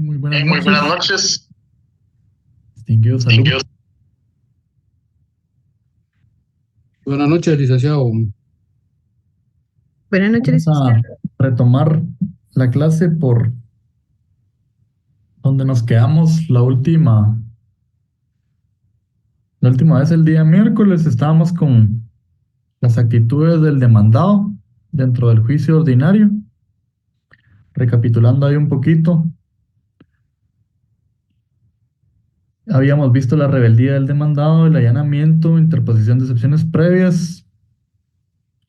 Muy buenas Muy buenas noches, noches. distinguido salud. Distinguidos. Buenas noches, licenciado. Buenas noches, Vamos a licenciado. retomar la clase por donde nos quedamos la última vez el día miércoles. Estábamos con las actitudes del demandado dentro del juicio ordinario. Recapitulando ahí un poquito, habíamos visto la rebeldía del demandado, el allanamiento, interposición de excepciones previas,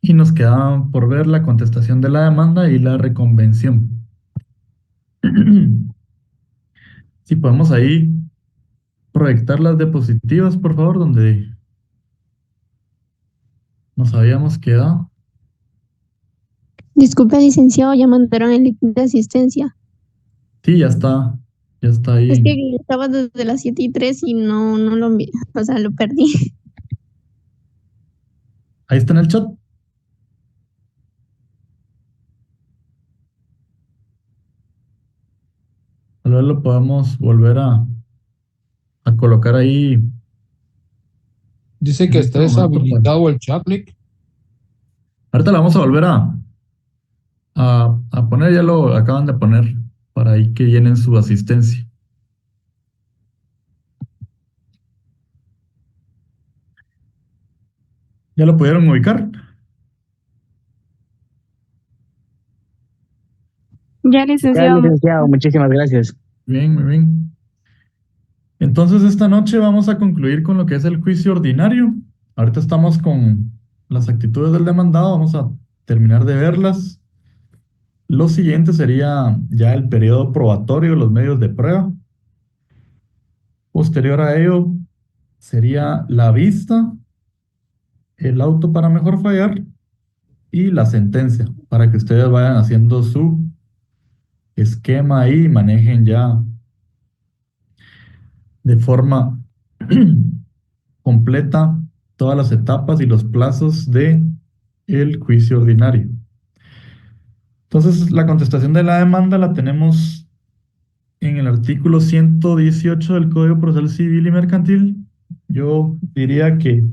y nos quedaban por ver la contestación de la demanda y la reconvención. Si podemos ahí proyectar las diapositivas, por favor, donde nos habíamos quedado. Disculpe, licenciado, ya mandaron el link de asistencia. Sí, ya está ahí. Es que estaba desde las 7:03 y no lo envié, o sea, lo perdí. Ahí está en el chat. Tal vez lo podemos volver a colocar ahí. Dice que En este está momento, deshabilitado el Chaplic. ahorita la vamos a volver a poner, ya lo acaban de poner para ahí que llenen su asistencia. ¿Ya lo pudieron ubicar? Ya, Ya, licenciado. licenciado, muchísimas gracias. Bien, muy bien. Entonces, esta noche vamos a concluir con lo que es el juicio ordinario. Ahorita estamos con las actitudes del demandado, vamos a terminar de verlas. Lo siguiente sería ya el periodo probatorio, los medios de prueba. Posterior a ello sería la vista, el auto para mejor fallar y la sentencia, para que ustedes vayan haciendo su esquema ahí y manejen ya de forma completa todas las etapas y los plazos de el juicio ordinario. Entonces, la contestación de la demanda la tenemos en el artículo 118 del Código Procesal Civil y Mercantil. Yo diría que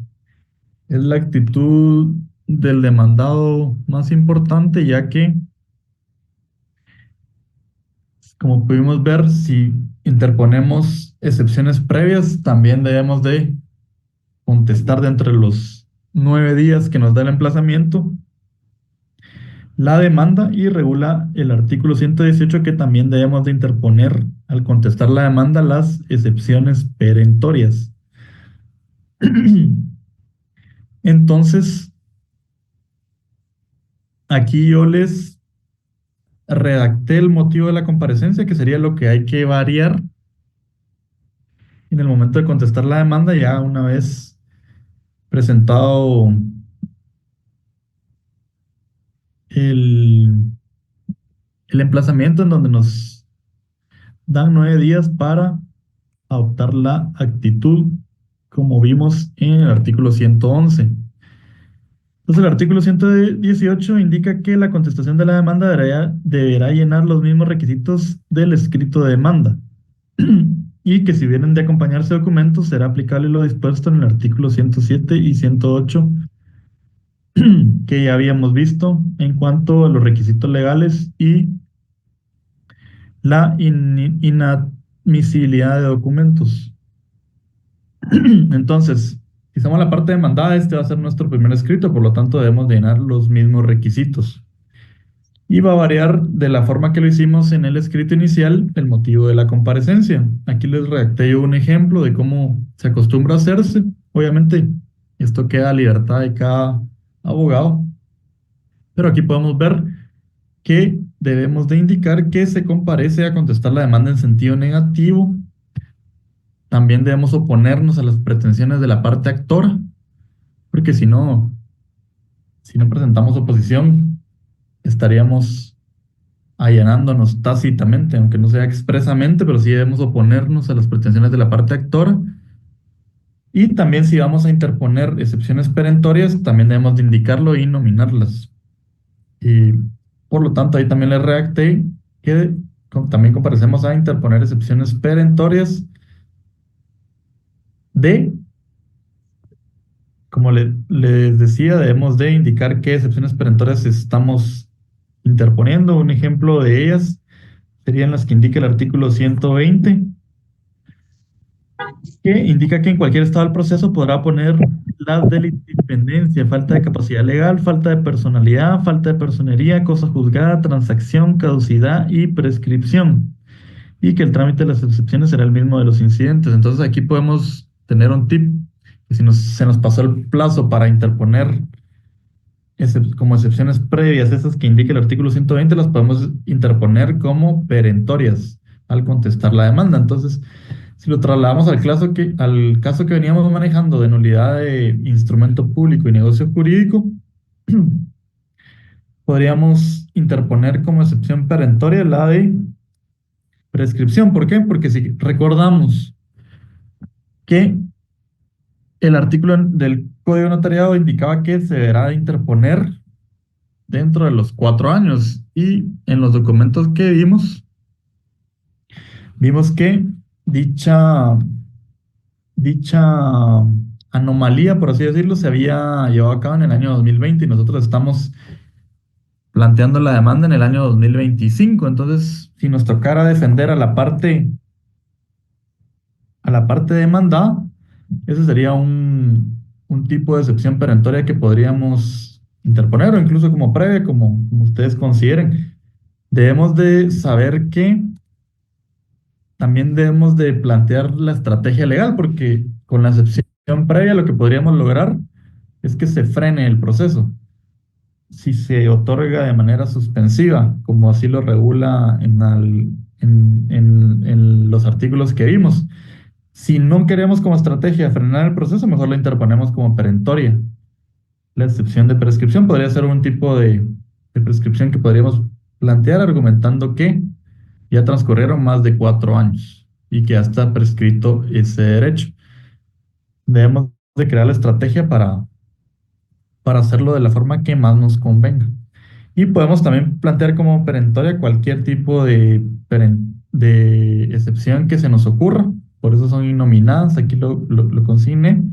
es la actitud del demandado más importante, ya que, como pudimos ver, si interponemos excepciones previas, también debemos de contestar dentro de los 9 días que nos da el emplazamiento la demanda, y regula el artículo 118 que también debemos de interponer al contestar la demanda las excepciones perentorias. Entonces, aquí yo les redacté el motivo de la comparecencia, que sería lo que hay que variar en el momento de contestar la demanda, ya una vez presentado el emplazamiento, en donde nos dan 9 días para adoptar la actitud, como vimos en el artículo 111. Entonces, el artículo 118 indica que la contestación de la demanda deberá llenar los mismos requisitos del escrito de demanda y que si vienen de acompañarse documentos será aplicable lo dispuesto en el artículo 107 y 108 que ya habíamos visto en cuanto a los requisitos legales y la inadmisibilidad de documentos. Entonces, si somos la parte demandada, este va a ser nuestro primer escrito, por lo tanto debemos llenar los mismos requisitos. Y va a variar de la forma que lo hicimos en el escrito inicial el motivo de la comparecencia. Aquí les redacté yo un ejemplo de cómo se acostumbra a hacerse. Obviamente, esto queda a libertad de cada abogado, pero aquí podemos ver que debemos de indicar que se comparece a contestar la demanda en sentido negativo. También debemos oponernos a las pretensiones de la parte actora, porque si no presentamos oposición, estaríamos allanándonos tácitamente, aunque no sea expresamente, pero sí debemos oponernos a las pretensiones de la parte actora. Y también, si vamos a interponer excepciones perentorias, también debemos de indicarlo y nominarlas. Y por lo tanto, ahí también le redacté que también comparecemos a interponer excepciones perentorias de, como les decía, debemos de indicar qué excepciones perentorias estamos interponiendo. Un ejemplo de ellas serían las que indica el artículo 120, que indica que en cualquier estado del proceso podrá poner las de la independencia, falta de capacidad legal, falta de personalidad, falta de personería, cosa juzgada, transacción, caducidad y prescripción. Y que el trámite de las excepciones será el mismo de los incidentes. Entonces aquí podemos tener un tip, que si se nos pasó el plazo para interponer como excepciones previas, esas que indica el artículo 120, las podemos interponer como perentorias al contestar la demanda. Entonces, si lo trasladamos al caso que veníamos manejando de nulidad de instrumento público y negocio jurídico, podríamos interponer como excepción perentoria la de prescripción. ¿Por qué? Porque si recordamos que el artículo del Código Notariado indicaba que se deberá interponer dentro de los 4 años, y en los documentos que vimos que dicha anomalía, por así decirlo, se había llevado a cabo en el año 2020 y nosotros estamos planteando la demanda en el año 2025. Entonces, si nos tocara defender a la parte demandada, ese sería un tipo de excepción perentoria que podríamos interponer, o incluso como previa, como ustedes consideren. Debemos de saber que también debemos de plantear la estrategia legal, porque con la excepción previa lo que podríamos lograr es que se frene el proceso. Si se otorga de manera suspensiva, como así lo regula en los artículos que vimos. Si no queremos como estrategia frenar el proceso, mejor la interponemos como perentoria. La excepción de prescripción podría ser un tipo de prescripción que podríamos plantear argumentando que ya transcurrieron más de 4 años y que ya está prescrito ese derecho. Debemos de crear la estrategia para hacerlo de la forma que más nos convenga. Y podemos también plantear como perentoria cualquier tipo de excepción que se nos ocurra. Por eso son innominadas, aquí lo consigné.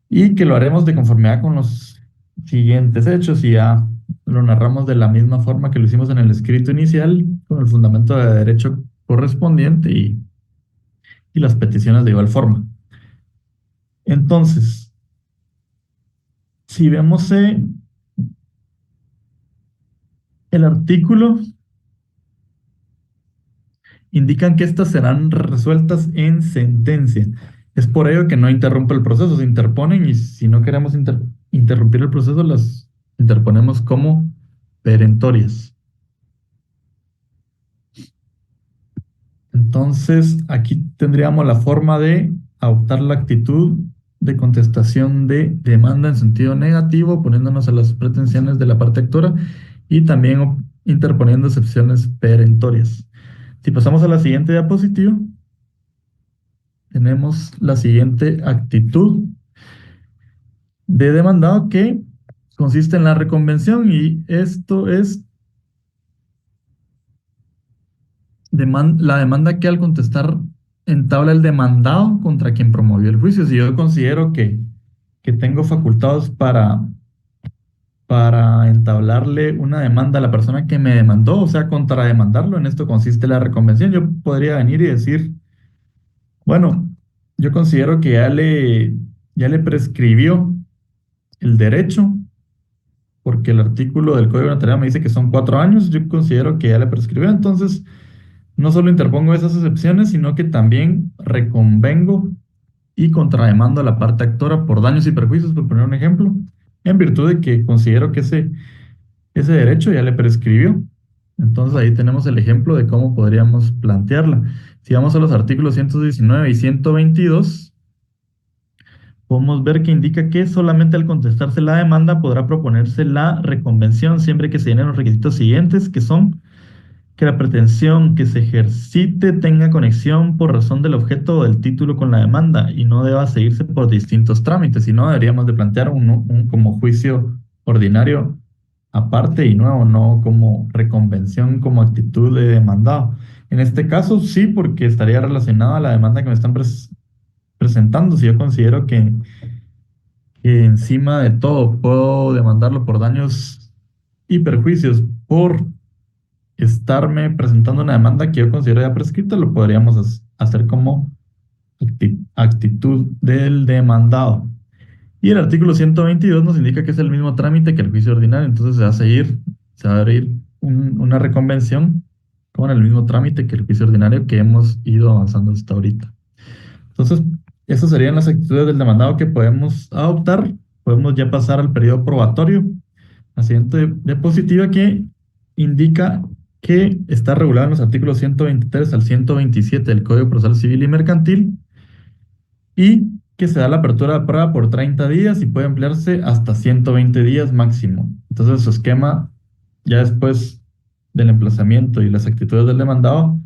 Y que lo haremos de conformidad con los siguientes hechos, y ya lo narramos de la misma forma que lo hicimos en el escrito inicial, con el fundamento de derecho correspondiente y las peticiones de igual forma. Entonces, si vemos el artículo, indican que estas serán resueltas en sentencia. Es por ello que no interrumpe el proceso, se interponen, y si no queremos interrumpir el proceso, las interponemos como perentorias. Entonces, aquí tendríamos la forma de adoptar la actitud de contestación de demanda en sentido negativo, poniéndonos a las pretensiones de la parte actora y también interponiendo excepciones perentorias. Si pasamos a la siguiente diapositiva, tenemos la siguiente actitud de demandado, que consiste en la reconvención, y esto es la demanda que al contestar entabla el demandado contra quien promovió el juicio. Si yo considero que tengo facultados para entablarle una demanda a la persona que me demandó, o sea, contrademandarlo, en esto consiste la reconvención. Yo podría venir y decir, bueno, yo considero que ya le prescribió el derecho, porque el artículo del Código Notarial me dice que son 4 años. Yo considero que ya le prescribió, entonces no solo interpongo esas excepciones, sino que también reconvengo y contrademando a la parte actora por daños y perjuicios, por poner un ejemplo, en virtud de que considero que ese derecho ya le prescribió. Entonces ahí tenemos el ejemplo de cómo podríamos plantearla. Si vamos a los artículos 119 y 122, podemos ver que indica que solamente al contestarse la demanda podrá proponerse la reconvención siempre que se llenen los requisitos siguientes, que son que la pretensión que se ejercite tenga conexión por razón del objeto o del título con la demanda y no deba seguirse por distintos trámites, sino deberíamos de plantear como juicio ordinario aparte y nuevo, no como reconvención, como actitud de demandado. En este caso sí, porque estaría relacionado a la demanda que me están presentando. Si yo considero que encima de todo puedo demandarlo por daños y perjuicios por estarme presentando una demanda que yo considero ya prescrita, lo podríamos hacer como actitud del demandado. Y el artículo 122 nos indica que es el mismo trámite que el juicio ordinario, entonces se va a abrir una reconvención con el mismo trámite que el juicio ordinario que hemos ido avanzando hasta ahorita. Entonces, esas serían las actitudes del demandado que podemos adoptar. Podemos ya pasar al periodo probatorio. La siguiente diapositiva que indica que está regulado en los artículos 123 al 127 del Código Procesal Civil y Mercantil y que se da la apertura de prueba por 30 días y puede emplearse hasta 120 días máximo. Entonces, su esquema, ya después del emplazamiento y las actitudes del demandado,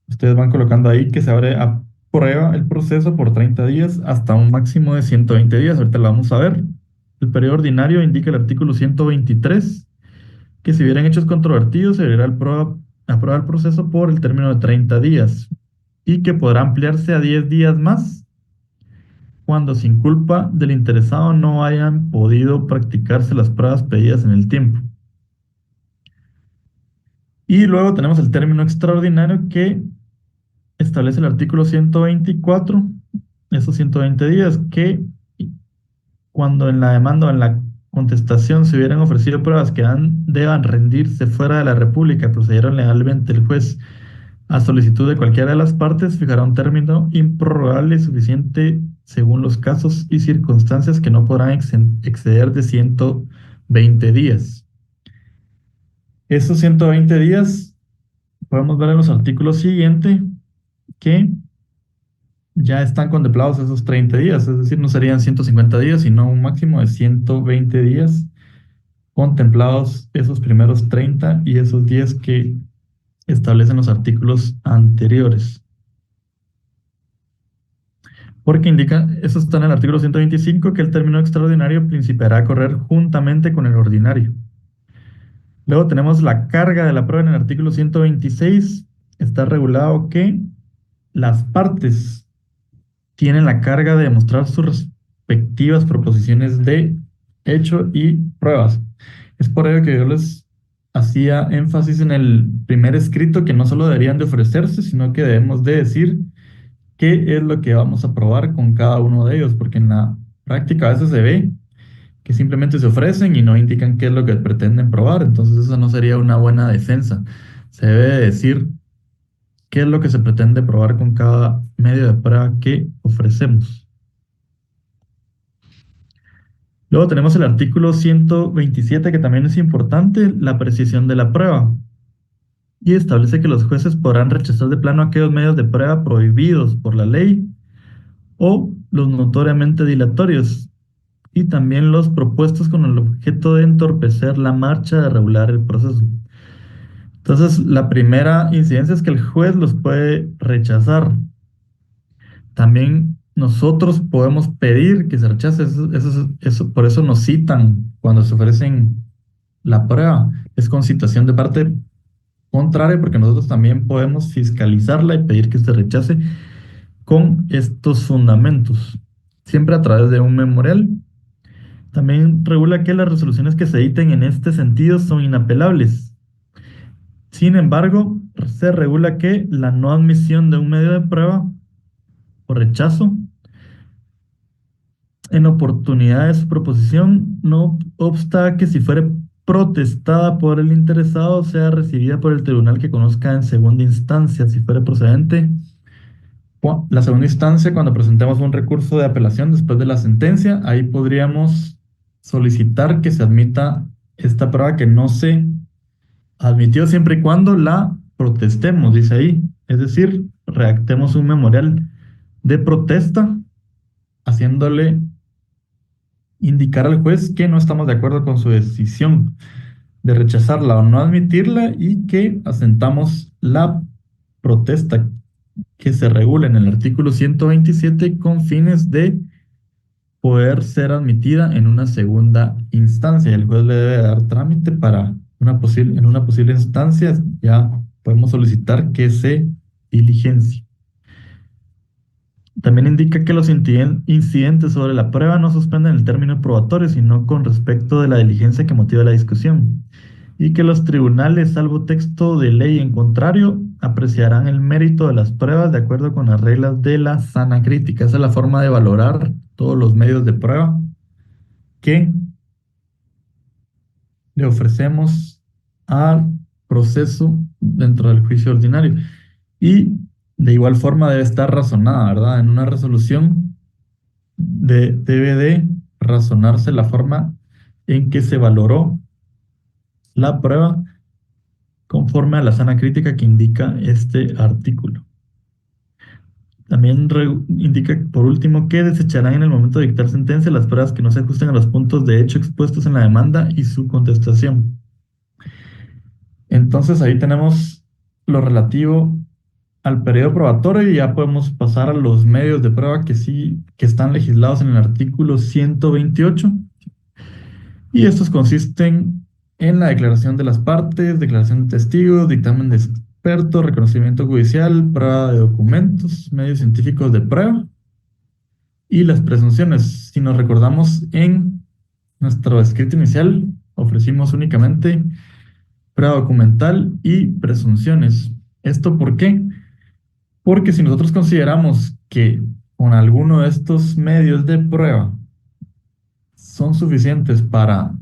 ustedes van colocando ahí que se abre a prueba el proceso por 30 días hasta un máximo de 120 días. Ahorita lo vamos a ver. El periodo ordinario indica el artículo 123 que si hubieran hechos controvertidos se deberá aprobar el proceso por el término de 30 días y que podrá ampliarse a 10 días más cuando sin culpa del interesado no hayan podido practicarse las pruebas pedidas en el tiempo. Y luego tenemos el término extraordinario que establece el artículo 124, esos 120 días, que cuando en la demanda o en la contestación se hubieran ofrecido pruebas que deban rendirse fuera de la República, procedieron legalmente el juez a solicitud de cualquiera de las partes, fijará un término improrrogable y suficiente según los casos y circunstancias que no podrán exceder de 120 días. Esos 120 días podemos ver en los artículos siguientes que ya están contemplados esos 30 días, es decir, no serían 150 días, sino un máximo de 120 días contemplados esos primeros 30 y esos 10 que establecen los artículos anteriores. Porque indica, eso está en el artículo 125, que el término extraordinario principiará a correr juntamente con el ordinario. Luego tenemos la carga de la prueba en el artículo 126. Está regulado que las partes tienen la carga de demostrar sus respectivas proposiciones de hecho y pruebas. Es por ello que yo les hacía énfasis en el primer escrito que no solo deberían de ofrecerse, sino que debemos de decir qué es lo que vamos a probar con cada uno de ellos, porque en la práctica a veces se ve que simplemente se ofrecen y no indican qué es lo que pretenden probar, entonces esa no sería una buena defensa. Se debe de decir qué es lo que se pretende probar con cada medio de prueba que ofrecemos. Luego tenemos el artículo 127, que también es importante, la precisión de la prueba. Y establece que los jueces podrán rechazar de plano aquellos medios de prueba prohibidos por la ley o los notoriamente dilatorios, y también los propuestos con el objeto de entorpecer la marcha de regular el proceso. Entonces, la primera incidencia es que el juez los puede rechazar. También nosotros podemos pedir que se rechace. Por eso nos citan cuando se ofrecen la prueba. Es con citación de parte contraria, porque nosotros también podemos fiscalizarla y pedir que se rechace con estos fundamentos, siempre a través de un memorial. También regula que las resoluciones que se editen en este sentido son inapelables. Sin embargo, se regula que la no admisión de un medio de prueba o rechazo en oportunidad de su proposición no obsta que si fuere protestada por el interesado sea recibida por el tribunal que conozca en segunda instancia, si fuere procedente. La segunda instancia, cuando presentemos un recurso de apelación después de la sentencia, ahí podríamos solicitar que se admita esta prueba que no se admitió siempre y cuando la protestemos, dice ahí. Es decir, redactemos un memorial de protesta haciéndole indicar al juez que no estamos de acuerdo con su decisión de rechazarla o no admitirla y que asentamos la protesta que se regula en el artículo 127 con fines de poder ser admitida en una segunda instancia. El juez le debe dar trámite para en una posible instancia, ya podemos solicitar que se diligencie. También indica que los incidentes sobre la prueba no suspenden el término probatorio, sino con respecto de la diligencia que motiva la discusión. Y que los tribunales, salvo texto de ley en contrario, apreciarán el mérito de las pruebas de acuerdo con las reglas de la sana crítica. Esa es la forma de valorar todos los medios de prueba que le ofrecemos al proceso dentro del juicio ordinario. Y de igual forma debe estar razonada, ¿verdad? En una resolución debe de razonarse la forma en que se valoró la prueba conforme a la sana crítica que indica este artículo. También indica, por último, que desecharán en el momento de dictar sentencia las pruebas que no se ajusten a los puntos de hecho expuestos en la demanda y su contestación. Entonces ahí tenemos lo relativo al periodo probatorio y ya podemos pasar a los medios de prueba que están legislados en el artículo 128. Y estos consisten en la declaración de las partes, declaración de testigos, dictamen de expertos, reconocimiento judicial, prueba de documentos, medios científicos de prueba y las presunciones. Si nos recordamos, en nuestro escrito inicial ofrecimos únicamente prueba documental y presunciones. ¿Esto por qué? Porque si nosotros consideramos que con alguno de estos medios de prueba son suficientes para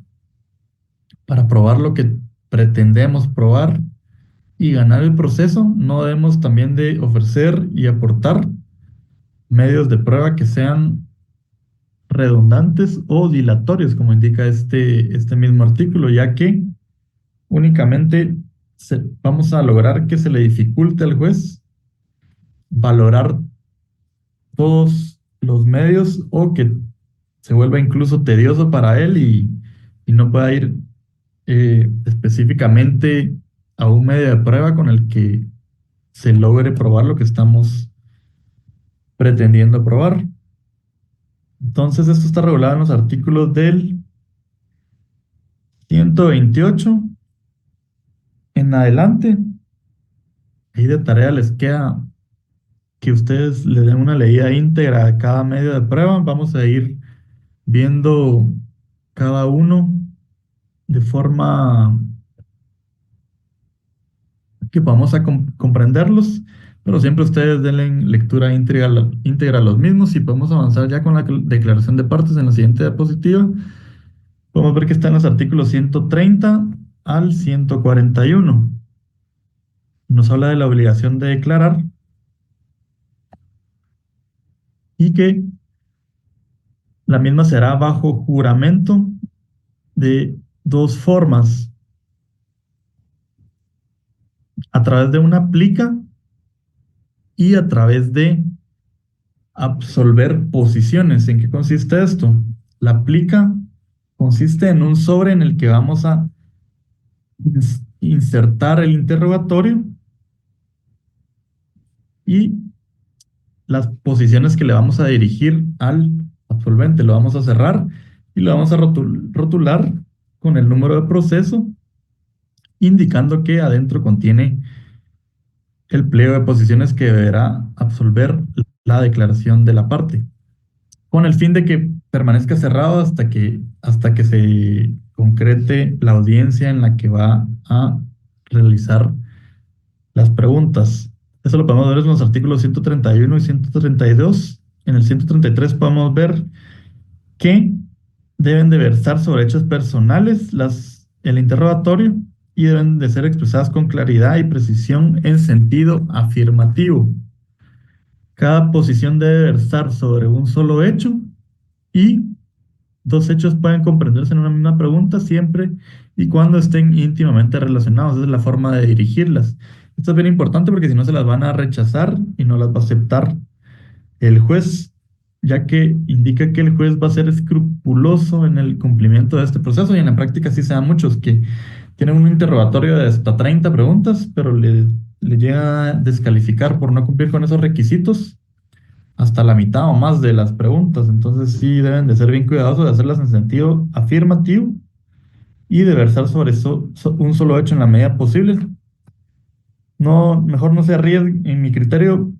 probar lo que pretendemos probar y ganar el proceso, no debemos también de ofrecer y aportar medios de prueba que sean redundantes o dilatorios, como indica este mismo artículo, ya que únicamente vamos a lograr que se le dificulte al juez valorar todos los medios o que se vuelva incluso tedioso para él y no pueda ir específicamente a un medio de prueba con el que se logre probar lo que estamos pretendiendo probar. Entonces, esto está regulado en los artículos del 128 en adelante. Ahí de tarea les queda que ustedes le den una leída íntegra a cada medio de prueba. Vamos a ir viendo cada uno de forma que vamos a comprenderlos, pero siempre ustedes denle lectura íntegra a los mismos y podemos avanzar ya con la declaración de partes en la siguiente diapositiva. Podemos ver que está en los artículos 130 al 141. Nos habla de la obligación de declarar y que la misma será bajo juramento de dos formas: a través de una plica y a través de absolver posiciones. ¿En qué consiste esto? La plica consiste en un sobre en el que vamos a insertar el interrogatorio y las posiciones que le vamos a dirigir al absolvente. Lo vamos a cerrar y lo vamos a rotular con el número de proceso, indicando que adentro contiene el pliego de posiciones que deberá absolver la declaración de la parte, con el fin de que permanezca cerrado hasta que se concrete la audiencia en la que va a realizar las preguntas. Eso lo podemos ver en los artículos 131 y 132. En el 133 podemos ver que deben de versar sobre hechos personales el interrogatorio y deben de ser expresadas con claridad y precisión en sentido afirmativo. Cada posición debe versar sobre un solo hecho y dos hechos pueden comprenderse en una misma pregunta siempre y cuando estén íntimamente relacionados. Esa es la forma de dirigirlas. Esto es bien importante porque si no se las van a rechazar y no las va a aceptar el juez, ya que indica que el juez va a ser escrupuloso en el cumplimiento de este proceso, y en la práctica sí se dan muchos que tienen un interrogatorio de hasta 30 preguntas, pero le llega a descalificar por no cumplir con esos requisitos hasta la mitad o más de las preguntas. Entonces sí deben de ser bien cuidadosos de hacerlas en sentido afirmativo y de versar sobre un solo hecho en la medida posible. No, mejor no se arriesguen. En mi criterio,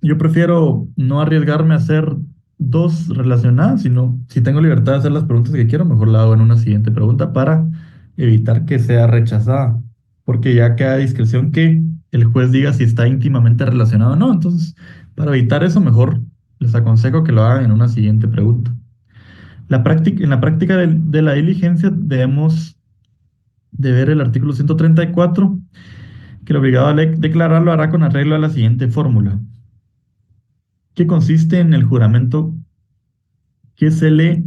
yo prefiero no arriesgarme a hacer dos relacionadas, sino si tengo libertad de hacer las preguntas que quiero, mejor la hago en una siguiente pregunta para evitar que sea rechazada, porque ya queda a discreción que el juez diga si está íntimamente relacionado o no. Entonces, para evitar eso, mejor les aconsejo que lo hagan en una siguiente pregunta. En la práctica de la diligencia debemos de ver el artículo 134, que el obligado a declarar lo hará con arreglo a la siguiente fórmula, que consiste en el juramento que se le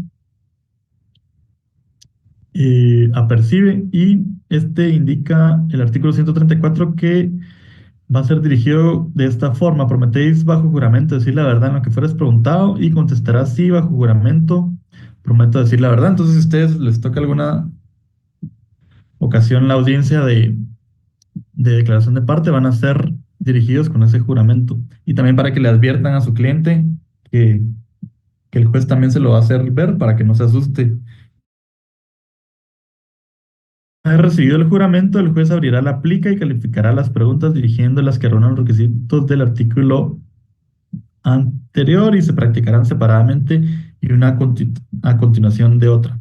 apercibe, y este indica el artículo 134 que va a ser dirigido de esta forma: prometéis bajo juramento decir la verdad en lo que fueres preguntado y contestarás sí bajo juramento, prometo decir la verdad. Entonces, si a ustedes les toca alguna ocasión la audiencia de declaración de parte, van a ser dirigidos con ese juramento. Y también para que le adviertan a su cliente que, que el juez también se lo va a hacer ver para que no se asuste. Una vez recibido el juramento, el juez abrirá la plica y calificará las preguntas dirigiéndolas que reúnan los requisitos del artículo anterior y se practicarán separadamente y una a continuación de otra.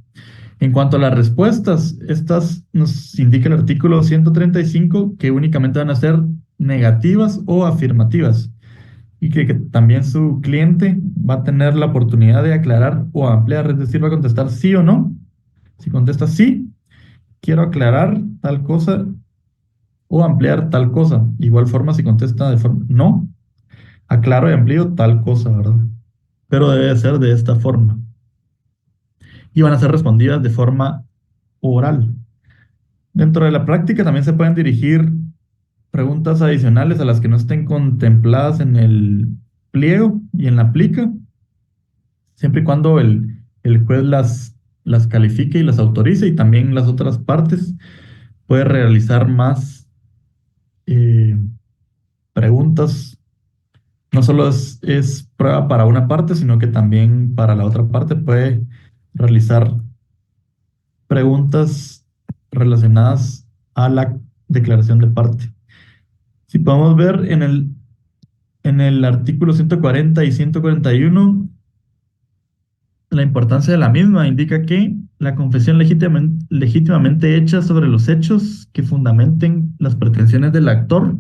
En cuanto a las respuestas, estas nos indica el artículo 135 que únicamente van a ser negativas o afirmativas, y que también su cliente va a tener la oportunidad de aclarar o ampliar, es decir, va a contestar sí o no. Si contesta sí, quiero aclarar tal cosa o ampliar tal cosa. Igual forma, si contesta de forma no, aclaro y amplío tal cosa, ¿verdad? Pero debe ser de esta forma. Y van a ser respondidas de forma oral. Dentro de la práctica también se pueden dirigir preguntas adicionales a las que no estén contempladas en el pliego y en la plica, siempre y cuando el juez las califique y las autorice, y también las otras partes puede realizar más preguntas. No solo es prueba para una parte, sino que también para la otra parte puede realizar preguntas relacionadas a la declaración de parte. Si podemos ver en el artículo 140 y 141, la importancia de la misma indica que la confesión legítimamente hecha sobre los hechos que fundamenten las pretensiones del actor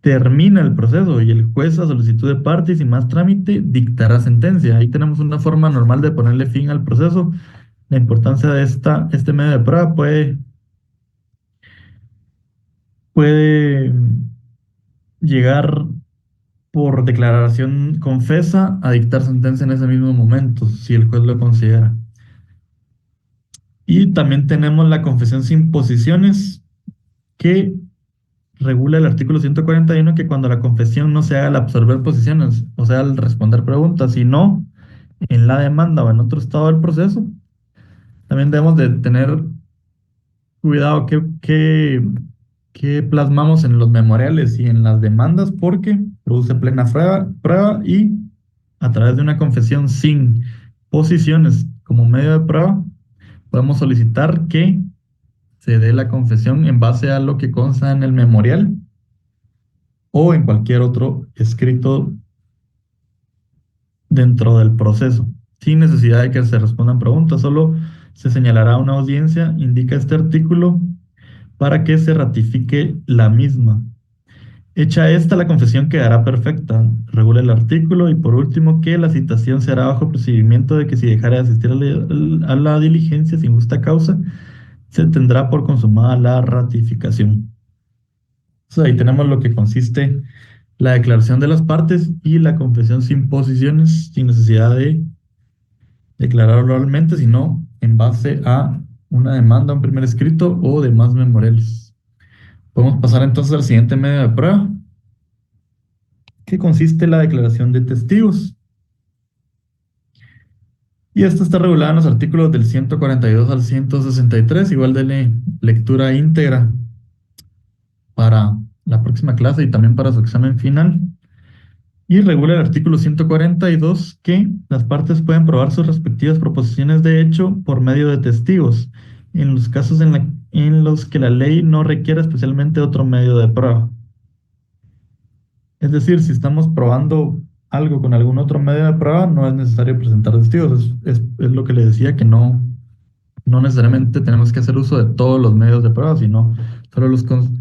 termina el proceso, y el juez, a solicitud de parte y sin más trámite, dictará sentencia. Ahí tenemos una forma normal de ponerle fin al proceso. La importancia de este medio de prueba puede llegar por declaración confesa a dictar sentencia en ese mismo momento, si el juez lo considera. Y también tenemos la confesión sin posiciones, que regula el artículo 141, que cuando la confesión no se haga al absorber posiciones, o sea, al responder preguntas, sino en la demanda o en otro estado del proceso. También debemos de tener cuidado que plasmamos en los memoriales y en las demandas, porque produce plena prueba, y a través de una confesión sin posiciones como medio de prueba, podemos solicitar que se dé la confesión en base a lo que consta en el memorial o en cualquier otro escrito dentro del proceso, sin necesidad de que se respondan preguntas. Solo se señalará una audiencia, indica este artículo, para que se ratifique la misma. Hecha esta, la confesión quedará perfecta, regula el artículo. Y por último, que la citación se hará bajo procedimiento de que si dejara de asistir a la diligencia sin justa causa, se tendrá por consumada la ratificación. Entonces, ahí tenemos lo que consiste la declaración de las partes y la confesión sin posiciones, sin necesidad de declarar oralmente, sino en base a una demanda, un primer escrito o demás memoriales. Podemos pasar entonces al siguiente medio de prueba, que consiste en la declaración de testigos. Y esta está regulada en los artículos del 142 al 163. Igual denle lectura íntegra para la próxima clase y también para su examen final. Y regula el artículo 142 que las partes pueden probar sus respectivas proposiciones de hecho por medio de testigos, en los casos en los que la ley no requiere especialmente otro medio de prueba. Es decir, si estamos probando algo con algún otro medio de prueba, no es necesario presentar testigos. Es lo que le decía, que no necesariamente tenemos que hacer uso de todos los medios de prueba, sino solo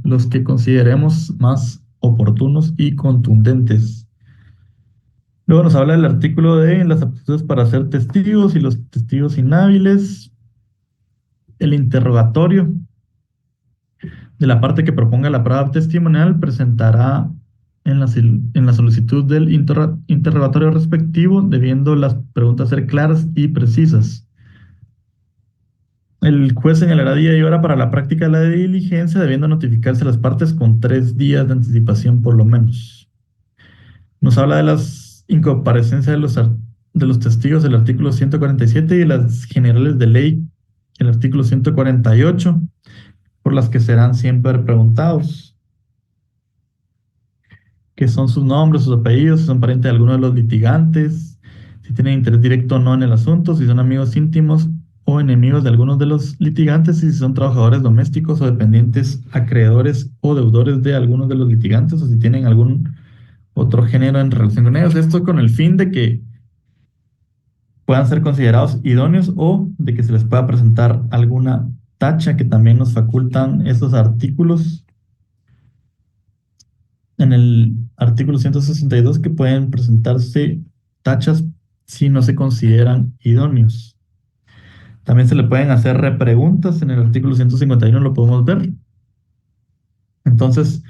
los que consideremos más oportunos y contundentes. Luego nos habla del artículo de las aptitudes para ser testigos y los testigos inhábiles, el interrogatorio de la parte que proponga la prueba testimonial presentará en la solicitud del interrogatorio respectivo, debiendo las preguntas ser claras y precisas. El juez señalará día y hora para la práctica de la diligencia, debiendo notificarse a las partes con 3 días de anticipación por lo menos. Nos habla de las incomparecencias de los testigos, el artículo 147, y las generales de ley, el artículo 148, por las que serán siempre preguntados, que son sus nombres, sus apellidos, si son parientes de alguno de los litigantes, si tienen interés directo o no en el asunto, si son amigos íntimos o enemigos de algunos de los litigantes, y si son trabajadores domésticos o dependientes, acreedores o deudores de algunos de los litigantes, o si tienen algún otro género en relación con ellos. Esto con el fin de que puedan ser considerados idóneos o de que se les pueda presentar alguna tacha, que también nos facultan estos artículos en el artículo 162, que pueden presentarse tachas si no se consideran idóneos. También se le pueden hacer repreguntas en el artículo 151, lo podemos ver. Entonces,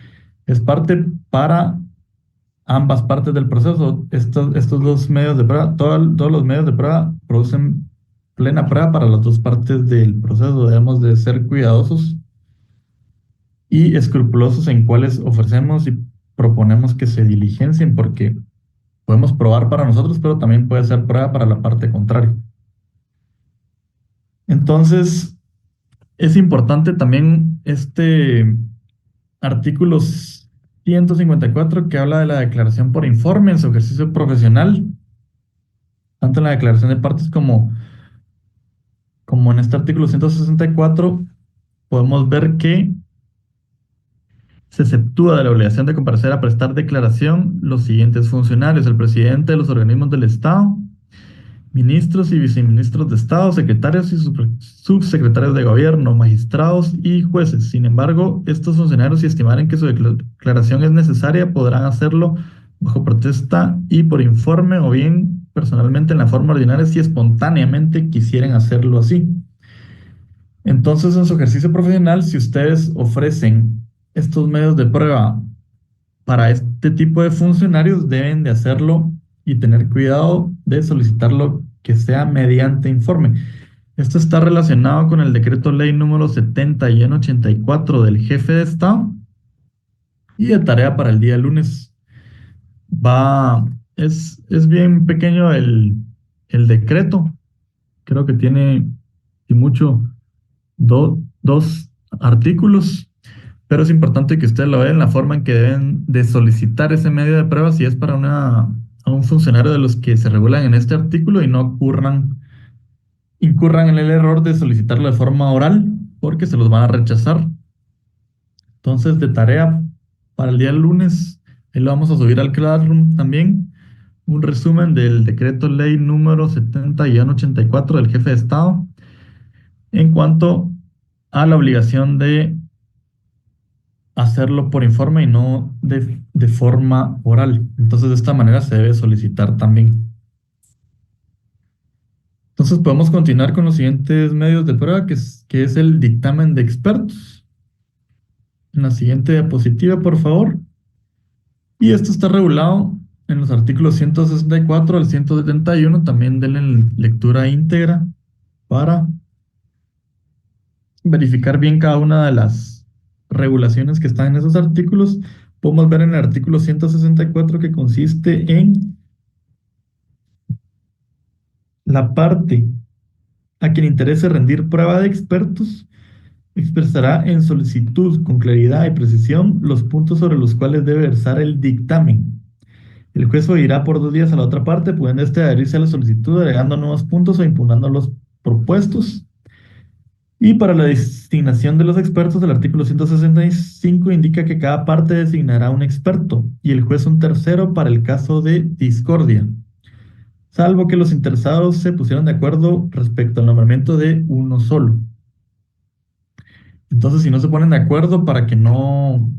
es parte para ambas partes del proceso. Estos dos medios de prueba, todos los medios de prueba producen plena prueba para las dos partes del proceso. Debemos de ser cuidadosos y escrupulosos en cuáles ofrecemos y proponemos que se diligencien, porque podemos probar para nosotros, pero también puede ser prueba para la parte contraria. Entonces, es importante también este artículo 154, que habla de la declaración por informe en su ejercicio profesional, tanto en la declaración de partes como en este artículo 164, podemos ver que se exceptúa de la obligación de comparecer a prestar declaración los siguientes funcionarios: el presidente de los organismos del Estado, ministros y viceministros de Estado, secretarios y subsecretarios de gobierno, magistrados y jueces. Sin embargo, estos funcionarios, si estimaren que su declaración es necesaria, podrán hacerlo bajo protesta y por informe, o bien personalmente en la forma ordinaria, si espontáneamente quisieren hacerlo así. Entonces, en su ejercicio profesional, si ustedes ofrecen estos medios de prueba para este tipo de funcionarios, deben de hacerlo y tener cuidado de solicitarlo que sea mediante informe. Esto está relacionado con el decreto ley número 70-84 del jefe de Estado. Y de tarea para el día lunes es bien pequeño el decreto. Creo que tiene y mucho dos artículos, pero es importante que ustedes lo vean, la forma en que deben de solicitar ese medio de prueba, si es para a un funcionario de los que se regulan en este artículo, y no incurran en el error de solicitarlo de forma oral, porque se los van a rechazar. Entonces, de tarea para el día lunes, ahí lo vamos a subir al Classroom también, un resumen del decreto ley número 70-84 del jefe de Estado en cuanto a la obligación de hacerlo por informe y no de forma oral. Entonces, de esta manera se debe solicitar también. Entonces, podemos continuar con los siguientes medios de prueba, que es el dictamen de expertos. En la siguiente diapositiva, por favor. Y esto está regulado en los artículos 164 al 171. También denle lectura íntegra para verificar bien cada una de las regulaciones que están en esos artículos. Podemos ver en el artículo 164, que consiste en la parte a quien interese rendir prueba de expertos, expresará en solicitud con claridad y precisión los puntos sobre los cuales debe versar el dictamen, El juez oirá por 2 días a la otra parte, pudiendo adherirse a la solicitud, agregando nuevos puntos o impugnando los propuestos. Y para la designación de los expertos, el artículo 165 indica que cada parte designará un experto y el juez un tercero para el caso de discordia, salvo que los interesados se pusieran de acuerdo respecto al nombramiento de uno solo. Entonces, si no se ponen de acuerdo para que no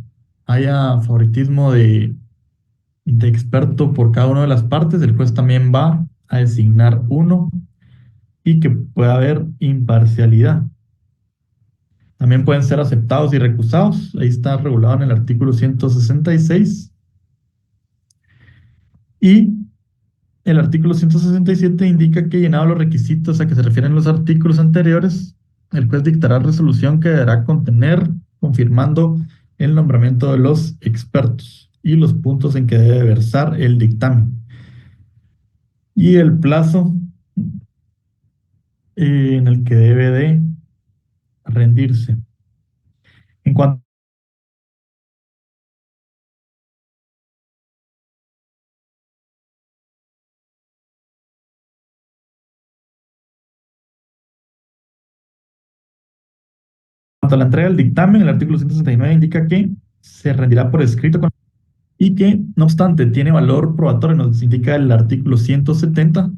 haya favoritismo de experto por cada una de las partes, el juez también va a designar uno y que pueda haber imparcialidad. También pueden ser aceptados y recusados. Ahí está regulado en el artículo 166. Y el artículo 167 indica que, llenados los requisitos a que se refieren los artículos anteriores, el juez dictará resolución que deberá contener, confirmando el nombramiento de los expertos y los puntos en que debe versar el dictamen. Y el plazo en el que debe de rendirse. En cuanto a la entrega del dictamen, el artículo 169 indica que se rendirá por escrito y que, no obstante, tiene valor probatorio, nos indica el artículo 170.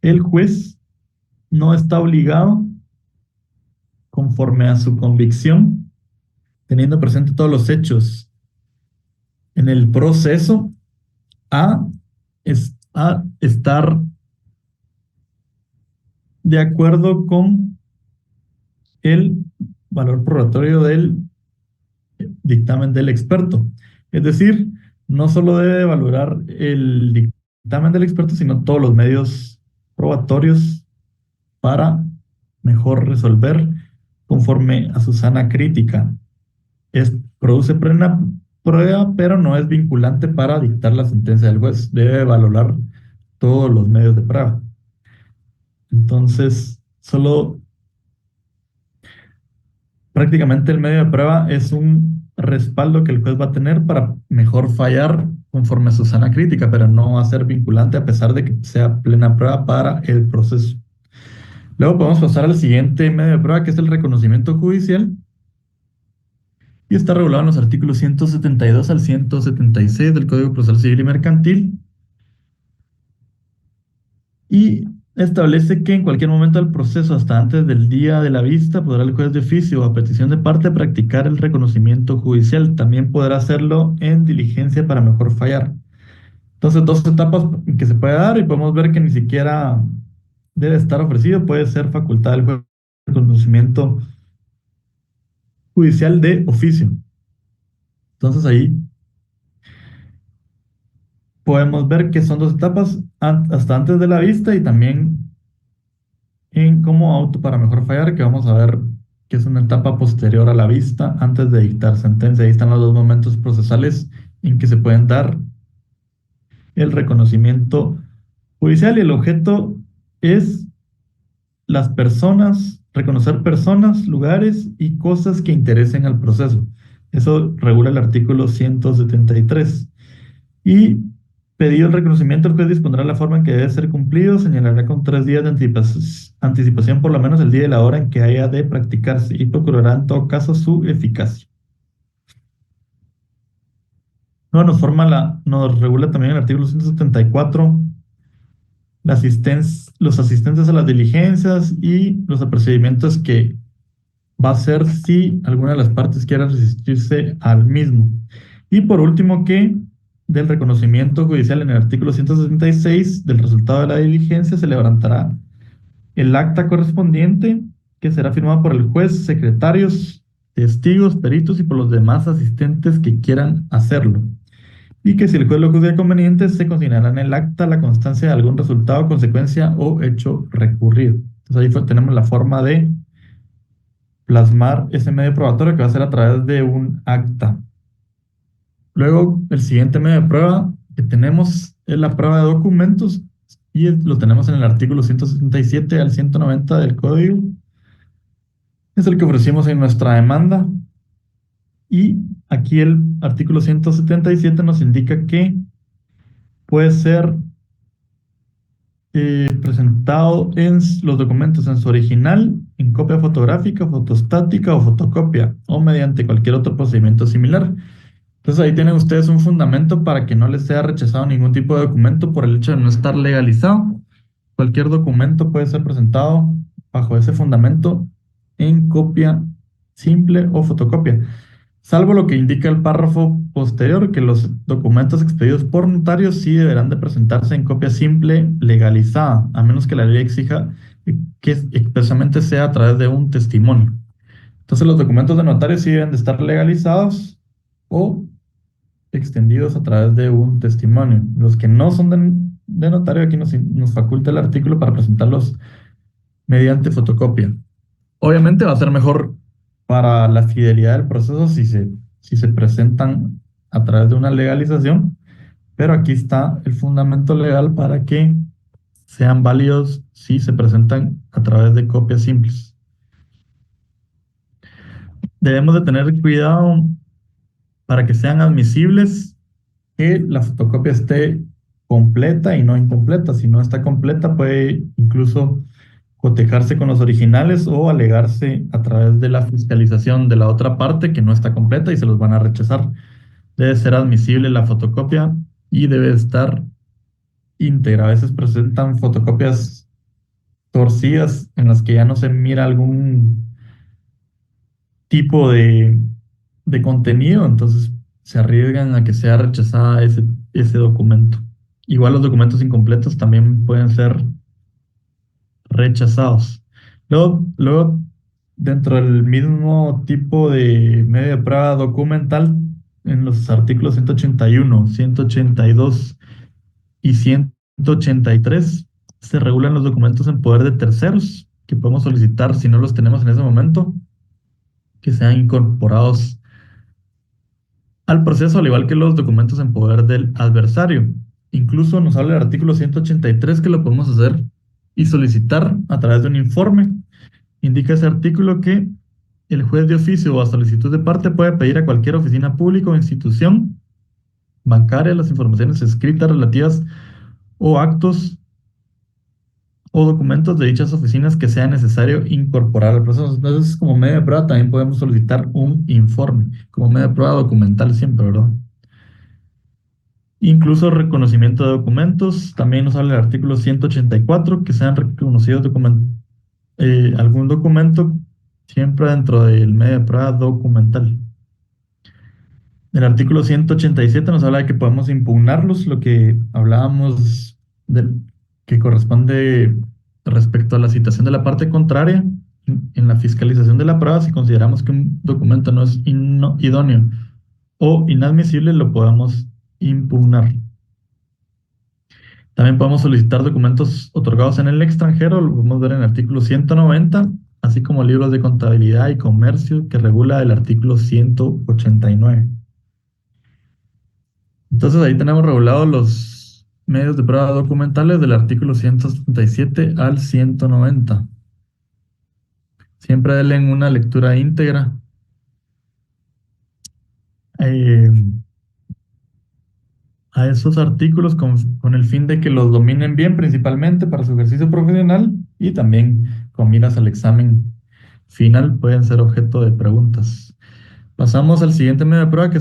El juez no está obligado, conforme a su convicción, teniendo presente todos los hechos en el proceso, a estar de acuerdo con el valor probatorio del dictamen del experto. Es decir, no solo debe valorar el dictamen del experto, sino todos los medios probatorios para mejor resolver conforme a su sana crítica. Produce plena prueba, pero no es vinculante para dictar la sentencia del juez. Debe valorar todos los medios de prueba. Entonces, solo prácticamente el medio de prueba es un respaldo que el juez va a tener para mejor fallar conforme a su sana crítica, pero no va a ser vinculante a pesar de que sea plena prueba para el proceso. Luego podemos pasar al siguiente medio de prueba, que es el reconocimiento judicial. Y está regulado en los artículos 172 al 176 del Código Procesal Civil y Mercantil. Y establece que en cualquier momento del proceso, hasta antes del día de la vista, podrá el juez de oficio o a petición de parte practicar el reconocimiento judicial. También podrá hacerlo en diligencia para mejor fallar. Entonces, dos etapas que se puede dar y podemos ver que ni siquiera debe estar ofrecido. Puede ser facultad del juez de reconocimiento judicial de oficio. Entonces ahí podemos ver que son dos etapas, hasta antes de la vista y también en como auto para mejor fallar, que vamos a ver que es una etapa posterior a la vista, antes de dictar sentencia. Ahí están los dos momentos procesales en que se pueden dar el reconocimiento judicial, y el objeto es las personas, reconocer personas, lugares y cosas que interesen al proceso. Eso regula el artículo 173. Y pedido el reconocimiento, el juez dispondrá la forma en que debe ser cumplido, señalará con 3 días de anticipación por lo menos el día y la hora en que haya de practicarse, y procurará en todo caso su eficacia. Luego nos regula también el artículo 174 los asistentes a las diligencias y los procedimientos que va a ser si alguna de las partes quiera resistirse al mismo. Y por último, que del reconocimiento judicial en el artículo 176 del resultado de la diligencia se levantará el acta correspondiente, que será firmado por el juez, secretarios, testigos, peritos y por los demás asistentes que quieran hacerlo. Y que si el juez lo juzga conveniente, se consignará en el acta la constancia de algún resultado, consecuencia o hecho recurrido. Entonces ahí tenemos la forma de plasmar ese medio probatorio, que va a ser a través de un acta. Luego, el siguiente medio de prueba que tenemos es la prueba de documentos, y lo tenemos en el artículo 177 al 190 del Código. Es el que ofrecimos en nuestra demanda. Y aquí el artículo 177 nos indica que puede ser presentado en los documentos en su original, en copia fotográfica, fotostática o fotocopia, o mediante cualquier otro procedimiento similar. Entonces ahí tienen ustedes un fundamento para que no les sea rechazado ningún tipo de documento por el hecho de no estar legalizado. Cualquier documento puede ser presentado bajo ese fundamento en copia simple o fotocopia, salvo lo que indica el párrafo posterior, que los documentos expedidos por notarios sí deberán de presentarse en copia simple legalizada, a menos que la ley exija que expresamente sea a través de un testimonio. Entonces los documentos de notario sí deben de estar legalizados o extendidos a través de un testimonio. Los que no son de notario, aquí nos faculta el artículo para presentarlos mediante fotocopia. Obviamente va a ser mejor para la fidelidad del proceso si se presentan a través de una legalización, pero aquí está el fundamento legal para que sean válidos si se presentan a través de copias simples. Debemos de tener cuidado para que sean admisibles que la fotocopia esté completa y no incompleta. Si no está completa, puede incluso cotejarse con los originales o alegarse a través de la fiscalización de la otra parte que no está completa y se los van a rechazar. Debe ser admisible la fotocopia y debe estar íntegra. A veces presentan fotocopias torcidas en las que ya no se mira algún tipo de contenido, entonces se arriesgan a que sea rechazada ese documento. Igual los documentos incompletos también pueden ser rechazados. Luego, dentro del mismo tipo de medio de prueba documental, en los artículos 181, 182 y 183, se regulan los documentos en poder de terceros que podemos solicitar si no los tenemos en ese momento, que sean incorporados al proceso, al igual que los documentos en poder del adversario. Incluso nos habla el artículo 183 que lo podemos hacer y solicitar a través de un informe. Indica ese artículo que el juez de oficio o a solicitud de parte puede pedir a cualquier oficina pública o institución bancaria las informaciones escritas relativas o actos o documentos de dichas oficinas que sea necesario incorporar al proceso. Entonces, como medio de prueba, también podemos solicitar un informe, como medio de prueba documental siempre, ¿verdad? Incluso reconocimiento de documentos. También nos habla el artículo 184, que sean reconocidos algún documento siempre dentro del medio de prueba documental. El artículo 187 nos habla de que podemos impugnarlos, lo que hablábamos que corresponde respecto a la citación de la parte contraria en la fiscalización de la prueba. Si consideramos que un documento no es idóneo o inadmisible, lo podemos impugnar. También podemos solicitar documentos otorgados en el extranjero, lo podemos ver en el artículo 190, así como libros de contabilidad y comercio que regula el artículo 189. Entonces ahí tenemos regulados los medios de prueba documentales del artículo 177 al 190. Siempre denle una lectura íntegra. A esos artículos con el fin de que los dominen bien, principalmente para su ejercicio profesional y también con miras al examen final pueden ser objeto de preguntas. Pasamos al siguiente medio de prueba,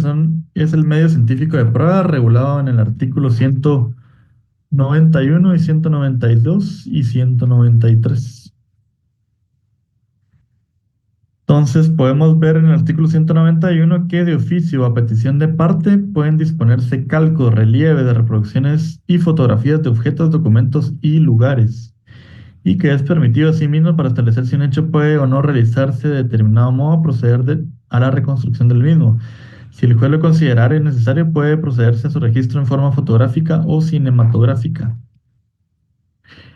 es el medio científico de prueba, regulado en el artículo 191 y 192 y 193. Entonces, podemos ver en el artículo 191 que de oficio a petición de parte pueden disponerse calcos, relieve de reproducciones y fotografías de objetos, documentos y lugares, y que es permitido asimismo para establecer si un hecho puede o no realizarse de determinado modo proceder a la reconstrucción del mismo. Si el juez lo considerare necesario, puede procederse a su registro en forma fotográfica o cinematográfica.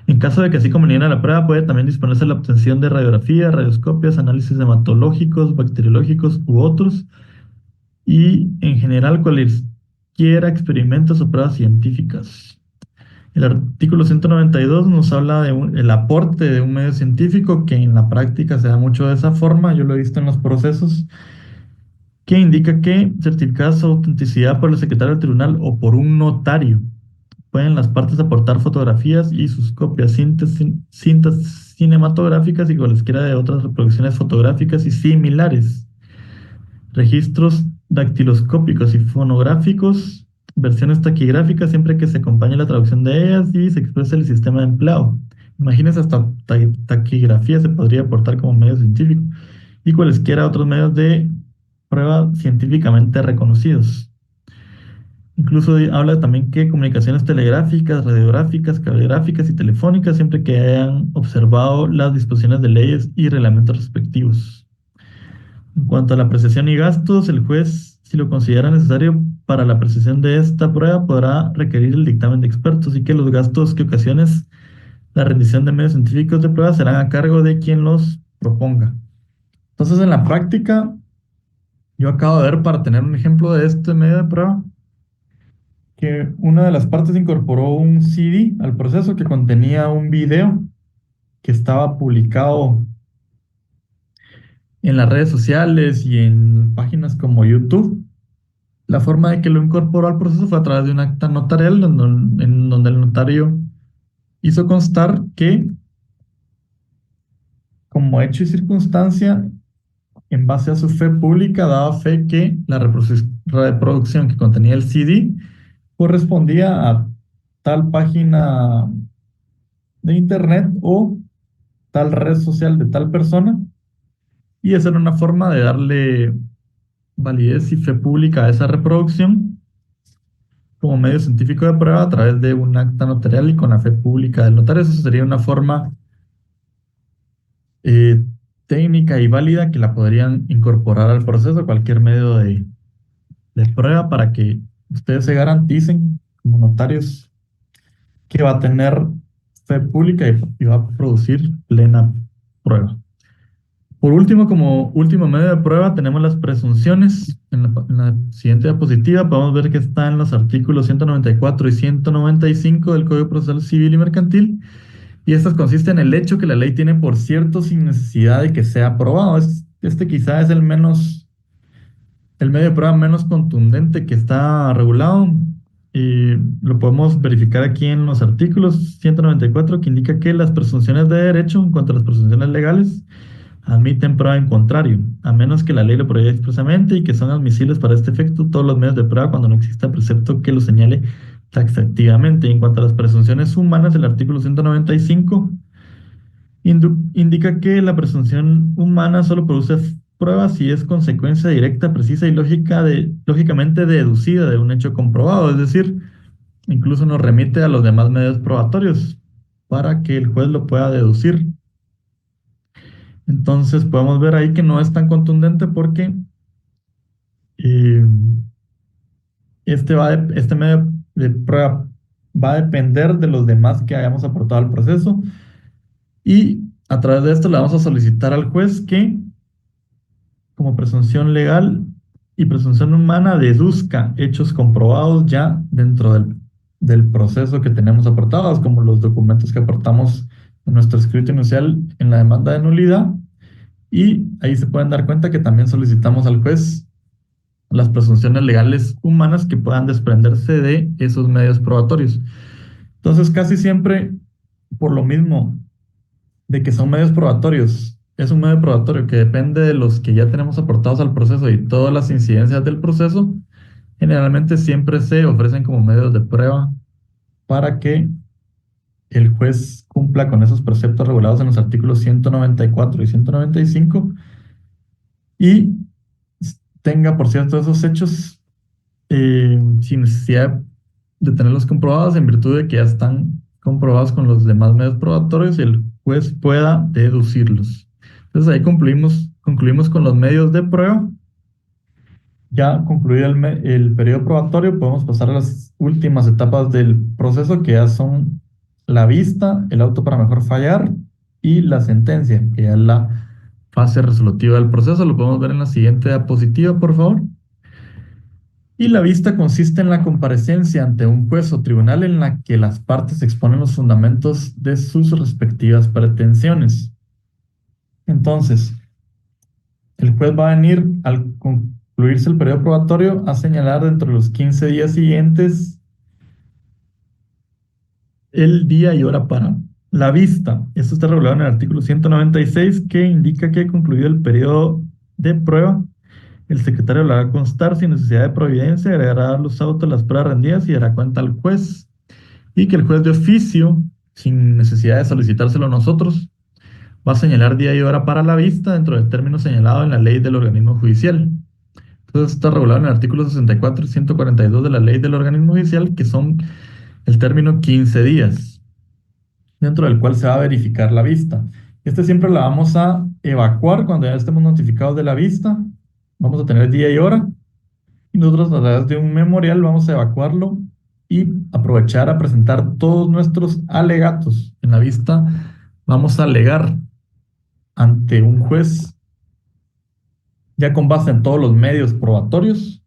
En caso de que así conveniera la prueba, puede también disponerse la obtención de radiografías, radioscopias, análisis hematológicos, bacteriológicos u otros, y en general cualquiera experimentos o pruebas científicas. El artículo 192 nos habla del aporte de un medio científico que en la práctica se da mucho de esa forma. Yo lo he visto en los procesos que indica que certificada su autenticidad por el secretario del tribunal o por un notario. Pueden las partes aportar fotografías y sus copias, cintas cinematográficas y cualesquiera de otras reproducciones fotográficas y similares, registros dactiloscópicos y fonográficos, versiones taquigráficas siempre que se acompañe la traducción de ellas y se exprese el sistema de empleo. Imagínense, hasta taquigrafía se podría aportar como medio científico y cualesquiera otros medios de prueba científicamente reconocidos. Incluso habla también que comunicaciones telegráficas, radiográficas, cablegráficas y telefónicas, siempre que hayan observado las disposiciones de leyes y reglamentos respectivos. En cuanto a la apreciación y gastos, el juez, si lo considera necesario para la apreciación de esta prueba, podrá requerir el dictamen de expertos y que los gastos que ocasiones la rendición de medios científicos de prueba serán a cargo de quien los proponga. Entonces, en la práctica, yo acabo de ver, para tener un ejemplo de este medio de prueba, que una de las partes incorporó un CD al proceso que contenía un video que estaba publicado en las redes sociales y en páginas como YouTube. La forma de que lo incorporó al proceso fue a través de un acta notarial en donde el notario hizo constar que, como hecho y circunstancia, en base a su fe pública, daba fe que la reproducción que contenía el CD correspondía a tal página de internet o tal red social de tal persona, y esa era una forma de darle validez y fe pública a esa reproducción como medio científico de prueba a través de un acta notarial y con la fe pública del notario. Eso sería una forma técnica y válida que la podrían incorporar al proceso, cualquier medio de prueba, para que ustedes se garanticen como notarios que va a tener fe pública y va a producir plena prueba. Por último, como último medio de prueba, tenemos las presunciones. En la siguiente diapositiva podemos ver que están los artículos 194 y 195 del Código Procesal Civil y Mercantil. Y estas consisten en el hecho que la ley tiene por cierto sin necesidad de que sea aprobado. Este quizá es el medio de prueba menos contundente que está regulado. Y lo podemos verificar aquí en los artículos 194, que indica que las presunciones de derecho, en cuanto a las presunciones legales, admiten prueba en contrario, a menos que la ley lo prohíba expresamente, y que son admisibles para este efecto todos los medios de prueba cuando no exista precepto que lo señale taxativamente. Y en cuanto a las presunciones humanas, el artículo 195 indica que la presunción humana solo produce pruebas si es consecuencia directa, precisa y lógicamente deducida de un hecho comprobado, es decir, incluso nos remite a los demás medios probatorios para que el juez lo pueda deducir. Entonces podemos ver ahí que no es tan contundente porque eh, este medio de prueba va a depender de los demás que hayamos aportado al proceso, y a través de esto le vamos a solicitar al juez que, como presunción legal y presunción humana, deduzca hechos comprobados ya dentro del proceso que tenemos aportados, como los documentos que aportamos en nuestro escrito inicial en la demanda de nulidad. Y ahí se pueden dar cuenta que también solicitamos al juez las presunciones legales humanas que puedan desprenderse de esos medios probatorios. Entonces, casi siempre, por lo mismo de que son medios probatorios, es un medio probatorio que depende de los que ya tenemos aportados al proceso y todas las incidencias del proceso, generalmente siempre se ofrecen como medios de prueba para que el juez cumpla con esos preceptos regulados en los artículos 194 y 195 y tenga, por cierto, esos hechos sin necesidad de tenerlos comprobados, en virtud de que ya están comprobados con los demás medios probatorios y el juez pueda deducirlos. Entonces ahí concluimos con los medios de prueba. Ya concluido el periodo probatorio, podemos pasar a las últimas etapas del proceso, que ya son la vista, el auto para mejor fallar y la sentencia, que ya es la fase resolutiva del proceso. Lo podemos ver en la siguiente diapositiva, por favor. Y la vista consiste en la comparecencia ante un juez o tribunal en la que las partes exponen los fundamentos de sus respectivas pretensiones. Entonces, el juez va a venir concluirse el periodo probatorio, a señalar dentro de los 15 días siguientes el día y hora para la vista. Esto está regulado en el artículo 196, que indica que concluido el periodo de prueba, el secretario lo hará constar sin necesidad de providencia, agregará a los autos las pruebas rendidas y dará cuenta al juez, y que el juez de oficio, sin necesidad de solicitárselo a nosotros, va a señalar día y hora para la vista dentro del término señalado en la ley del organismo judicial. Entonces está regulado en el artículo 64 y 142 de la ley del organismo judicial, que son el término 15 días, dentro del cual se va a verificar la vista. Este siempre la vamos a evacuar cuando ya estemos notificados de la vista. Vamos a tener día y hora, y nosotros a través de un memorial vamos a evacuarlo y aprovechar a presentar todos nuestros alegatos. En la vista vamos a alegar ante un juez, ya con base en todos los medios probatorios,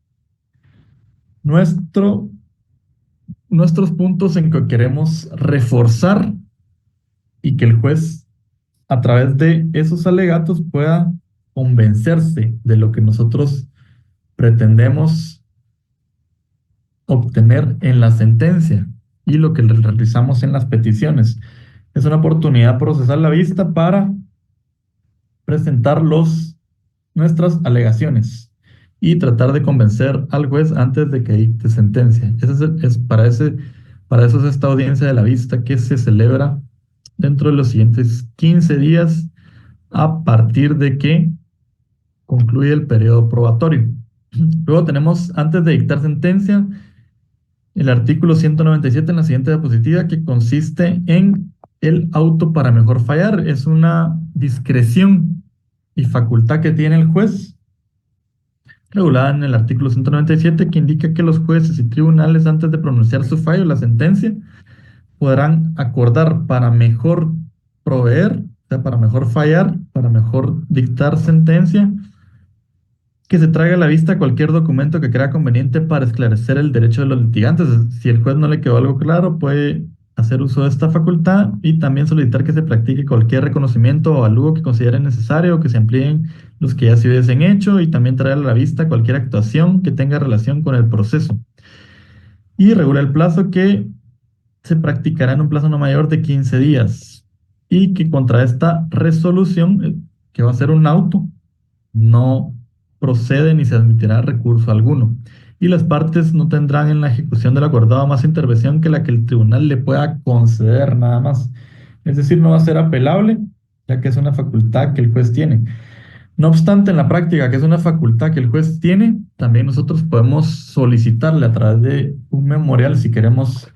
nuestros puntos en que queremos reforzar, y que el juez, a través de esos alegatos, pueda convencerse de lo que nosotros pretendemos obtener en la sentencia y lo que realizamos en las peticiones. Es una oportunidad procesal la vista para presentar nuestras alegaciones y tratar de convencer al juez antes de que dicte sentencia. Para eso es esta audiencia de la vista, que se celebra dentro de los siguientes 15 días a partir de que concluye el periodo probatorio. Luego tenemos, antes de dictar sentencia, el artículo 197 en la siguiente diapositiva, que consiste en el auto para mejor fallar. Es una discreción y facultad que tiene el juez, regulada en el artículo 197, que indica que los jueces y tribunales, antes de pronunciar su fallo, la sentencia, podrán acordar para mejor proveer, o sea, para mejor fallar, para mejor dictar sentencia, que se traiga a la vista cualquier documento que crea conveniente para esclarecer el derecho de los litigantes. Si el juez no le quedó algo claro, puede hacer uso de esta facultad y también solicitar que se practique cualquier reconocimiento o alugo que considere necesario, o que se amplíen los que ya se hubiesen hecho, y también traer a la vista cualquier actuación que tenga relación con el proceso. Y regula el plazo, que se practicará en un plazo no mayor de 15 días, y que contra esta resolución, que va a ser un auto, no procede ni se admitirá recurso alguno, y las partes no tendrán en la ejecución del acordado más intervención que la que el tribunal le pueda conceder, nada más. Es decir, no va a ser apelable, ya que es una facultad que el juez tiene. No obstante, en la práctica, que es una facultad que el juez tiene, también nosotros podemos solicitarle a través de un memorial, si queremos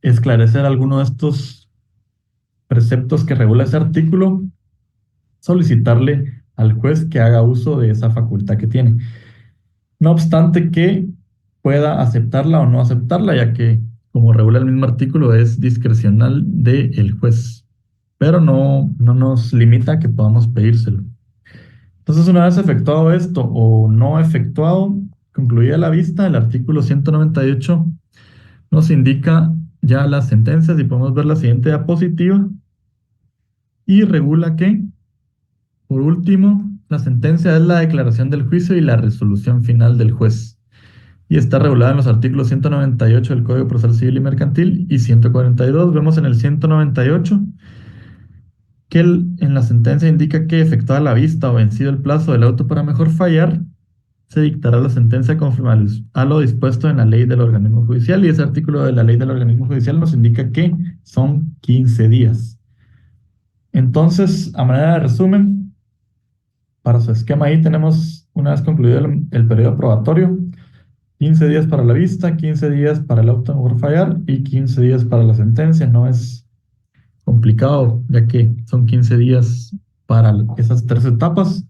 esclarecer alguno de estos preceptos que regula ese artículo, solicitarle al juez que haga uso de esa facultad que tiene. No obstante que pueda aceptarla o no aceptarla, ya que, como regula el mismo artículo, es discrecional del juez, pero no nos limita a que podamos pedírselo. Entonces, una vez efectuado esto o no efectuado, concluida la vista, el artículo 198 nos indica ya las sentencias, y podemos ver la siguiente diapositiva, y regula que, por último, la sentencia es la declaración del juicio y la resolución final del juez, y está regulada en los artículos 198 del Código Procesal Civil y Mercantil y 142. Vemos en el 198 que en la sentencia indica que, efectuada la vista o vencido el plazo del auto para mejor fallar, se dictará la sentencia conforme a lo dispuesto en la ley del organismo judicial, y ese artículo de la ley del organismo judicial nos indica que son 15 días. Entonces, a manera de resumen, para su esquema ahí tenemos, una vez concluido el periodo probatorio, 15 días para la vista, 15 días para el auto por fallar y 15 días para la sentencia. No es complicado, ya que son 15 días para esas tres etapas.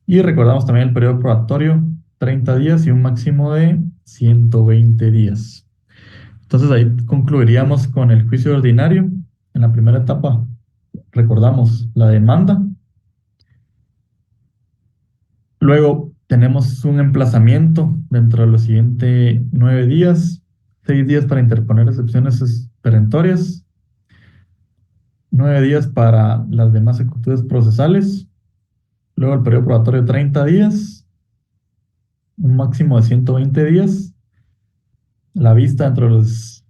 Y recordamos también el periodo probatorio, 30 días y un máximo de 120 días. Entonces ahí concluiríamos con el juicio ordinario. En la primera etapa, recordamos la demanda. Luego tenemos un emplazamiento dentro de los siguientes 9 días, 6 días para interponer excepciones perentorias, 9 días para las demás ejecutorias procesales. Luego el periodo probatorio, 30 días. un máximo de 120 días, la vista dentro de los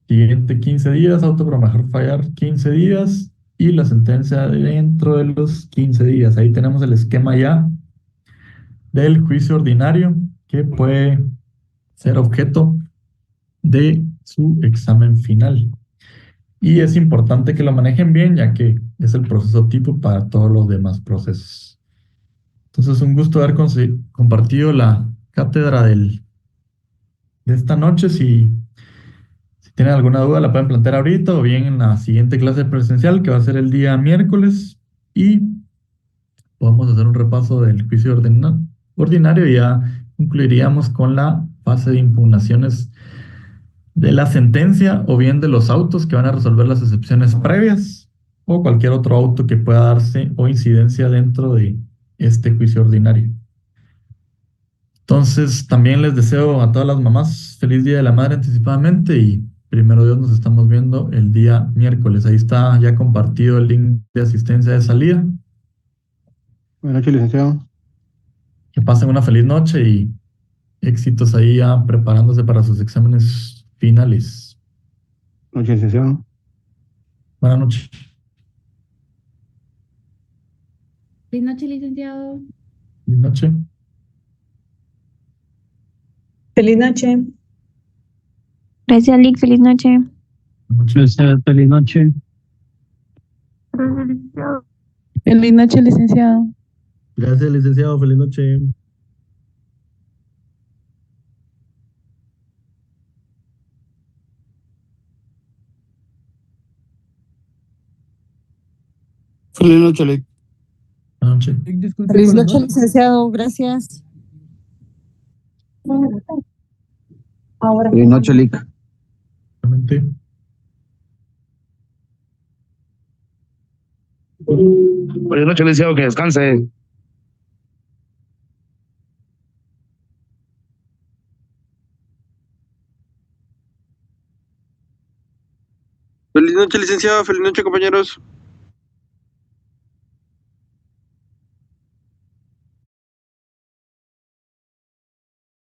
siguientes 15 días, auto por mejor fallar 15 días y la sentencia dentro de los 15 días. Ahí tenemos el esquema ya del juicio ordinario que puede ser objeto de su examen final. Y es importante que lo manejen bien, ya que es el proceso tipo para todos los demás procesos. Entonces, un gusto haber compartido la cátedra de esta noche. Si tienen alguna duda, la pueden plantear ahorita o bien en la siguiente clase presencial, que va a ser el día miércoles. Y podemos hacer un repaso del juicio ordinario y ya concluiríamos con la fase de impugnaciones de la sentencia o bien de los autos que van a resolver las excepciones previas o cualquier otro auto que pueda darse o incidencia dentro de este juicio ordinario. Entonces, también les deseo a todas las mamás feliz Día de la Madre anticipadamente y primero Dios nos estamos viendo el día miércoles. Ahí está ya compartido el link de asistencia de salida. Buenas noches, licenciado. Que pasen una feliz noche y éxitos ahí ya preparándose para sus exámenes finales. Noches, licenciado. Buenas noches. Feliz noche, licenciado. Buenas noches. Feliz noche. Gracias, Lick. Feliz noche. Buenas noches. Feliz noche. Feliz noche, licenciado. Gracias, licenciado. Feliz noche. Feliz noche, Lic. Buenas noches. Disculpe Feliz con las noche, dos. licenciado. Gracias. Ahora. Feliz noche, Lic. Realmente. Buenas noches, licenciado, que descanse. Feliz noche, licenciado. Feliz noche, compañeros.